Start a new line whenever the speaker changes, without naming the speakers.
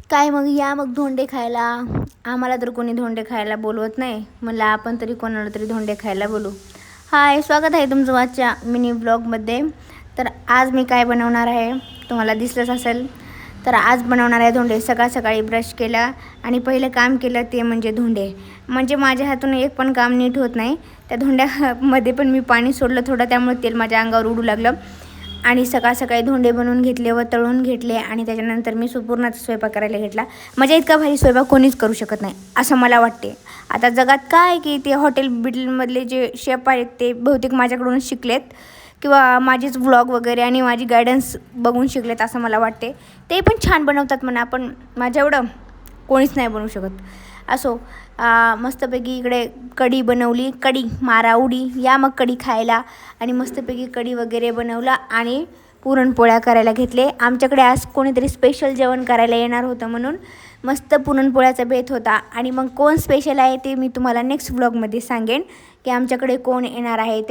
काय मग या मग धोंडे खायला. आम्हाला तर कोणी धोंडे खायला बोलवत नाही, म्हणलं आपण तरी कोणाला तरी धोंडे खायला बोलू. हाय, स्वागत आहे तुमचं आजच्या मिनी ब्लॉगमध्ये. तर आज मी काय बनवणार आहे तुम्हाला दिसलंच असेल. तर आज बनवणार आहे धोंडे. सकाळी ब्रश केला आणि पहिलं काम केलं ते म्हणजे धोंडे. म्हणजे माझ्या हातून एक पण काम नीट होत नाही. त्या धोंड्यामध्ये पण मी पाणी सोडलं थोडं, त्यामुळे तेल माझ्या अंगावर उडू लागलं. आणि सकाळी धोंडे बनवून घेतले व तळून घेतले आणि त्याच्यानंतर मी पूर्णाचा स्वयंपाक करायला घेतला. म्हणजे इतका भारी स्वयंपाक कोणीच करू शकत नाही असं मला वाटते. आता जगात काय की ते हॉटेल बिटेलमधले जे शेफ आहेत ते बहुतेक माझ्याकडूनच शिकलेत, किंवा माझेच व्लॉग वगैरे आणि माझी गायडन्स बघून शिकलेत असं मला वाटते. ते पण छान बनवतात म्हणा, पण माझ्या एवढं कोणीच नाही बनवू शकत. असो, मस्तपैकी इकडे कढी बनवली. कढी मारा उडी, या मग कढी खायला. आणि मस्तपैकी कढी वगैरे बनवला आणि पुरणपोळ्या करायला घेतले. आमच्याकडे आज कोणीतरी स्पेशल जेवण करायला येणार होतं, म्हणून मस्त पुरणपोळ्याचा बेत होता. आणि मग कोण स्पेशल आहे ते मी तुम्हाला नेक्स्ट व्लॉगमध्ये सांगेन की आमच्याकडे कोण येणार आहे ते.